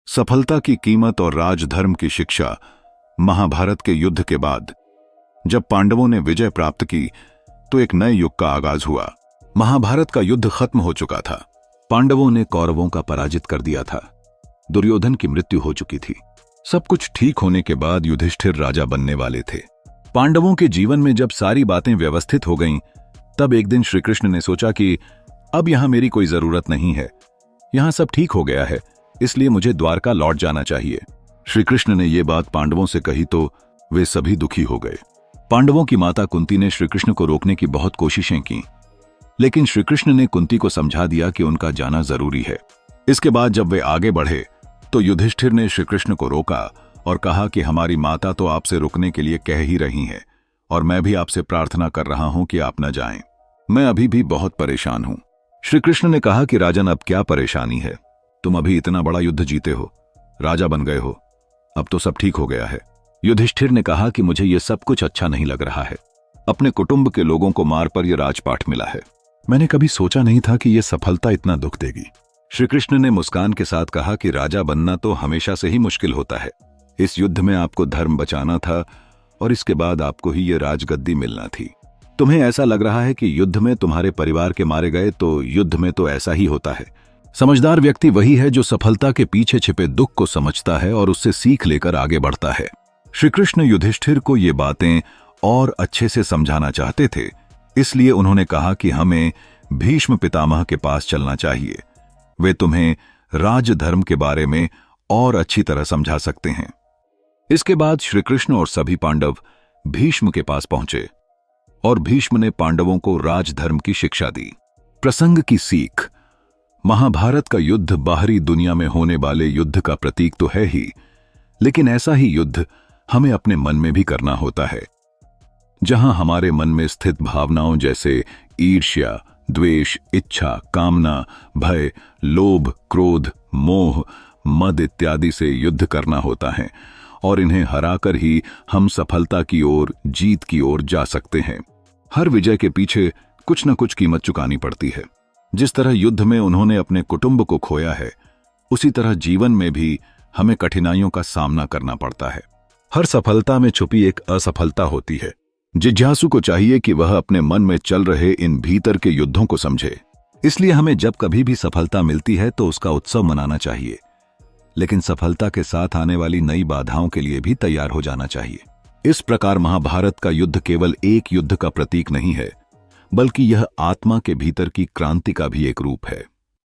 सफलता की कीमत और राजधर्म की शिक्षा। महाभारत के युद्ध के बाद जब पांडवों ने विजय प्राप्त की तो एक नए युग का आगाज हुआ। महाभारत का युद्ध खत्म हो चुका था। पांडवों ने कौरवों का पराजित कर दिया था। दुर्योधन की मृत्यु हो चुकी थी। सब कुछ ठीक होने के बाद युधिष्ठिर राजा बनने वाले थे। पांडवों के जीवन में जब सारी बातें व्यवस्थित हो गईं, तब एक दिन श्री कृष्ण ने सोचा कि अब यहां मेरी कोई जरूरत नहीं है, यहां सब ठीक हो गया है, इसलिए मुझे द्वारका लौट जाना चाहिए। श्री कृष्ण ने यह बात पांडवों से कही तो वे सभी दुखी हो गए। पांडवों की माता कुंती ने श्री कृष्ण को रोकने की बहुत कोशिशें की, लेकिन श्री कृष्ण ने कुंती को समझा दिया कि उनका जाना जरूरी है। इसके बाद जब वे आगे बढ़े तो युधिष्ठिर ने श्री कृष्ण को रोका और कहा कि हमारी माता तो आपसे रुकने के लिए कह ही रही है और मैं भी आपसे प्रार्थना कर रहा हूं कि आप न जाएं। मैं अभी भी बहुत परेशान हूं। श्री कृष्ण ने कहा कि राजन, अब क्या परेशानी है? तुम अभी इतना बड़ा युद्ध जीते हो, राजा बन गए हो, अब तो सब ठीक हो गया है। युधिष्ठिर ने कहा कि मुझे यह सब कुछ अच्छा नहीं लग रहा है। अपने कुटुंब के लोगों को मार पर यह राजपाट मिला है। मैंने कभी सोचा नहीं था कि यह सफलता इतना दुख देगी। श्री कृष्ण ने मुस्कान के साथ कहा कि राजा बनना तो हमेशा से ही मुश्किल होता है। इस युद्ध में आपको धर्म बचाना था और इसके बाद आपको ही यह राजगद्दी मिलना थी। तुम्हें ऐसा लग रहा है कि युद्ध में तुम्हारे परिवार के मारे गए, तो युद्ध में तो ऐसा ही होता है। समझदार व्यक्ति वही है जो सफलता के पीछे छिपे दुख को समझता है और उससे सीख लेकर आगे बढ़ता है। श्री कृष्ण युधिष्ठिर को ये बातें और अच्छे से समझाना चाहते थे, इसलिए उन्होंने कहा कि हमें भीष्म पितामह के पास चलना चाहिए। वे तुम्हें राजधर्म के बारे में और अच्छी तरह समझा सकते हैं। इसके बाद श्री कृष्ण और सभी पांडव भीष्म के पास पहुंचे और भीष्म ने पांडवों को राजधर्म की शिक्षा दी। प्रसंग की सीख। महाभारत का युद्ध बाहरी दुनिया में होने वाले युद्ध का प्रतीक तो है ही, लेकिन ऐसा ही युद्ध हमें अपने मन में भी करना होता है। जहां हमारे मन में स्थित भावनाओं जैसे ईर्ष्या, द्वेष, इच्छा, कामना, भय, लोभ, क्रोध, मोह, मद इत्यादि से युद्ध करना होता है और इन्हें हराकर ही हम सफलता की ओर, जीत की ओर जा सकते हैं। हर विजय के पीछे कुछ न कुछ कीमत चुकानी पड़ती है। जिस तरह युद्ध में उन्होंने अपने कुटुंब को खोया है, उसी तरह जीवन में भी हमें कठिनाइयों का सामना करना पड़ता है। हर सफलता में छुपी एक असफलता होती है। जिज्ञासु को चाहिए कि वह अपने मन में चल रहे इन भीतर के युद्धों को समझे। इसलिए हमें जब कभी भी सफलता मिलती है तो उसका उत्सव मनाना चाहिए, लेकिन सफलता के साथ आने वाली नई बाधाओं के लिए भी तैयार हो जाना चाहिए। इस प्रकार महाभारत का युद्ध केवल एक युद्ध का प्रतीक नहीं है, बल्कि यह आत्मा के भीतर की क्रांति का भी एक रूप है।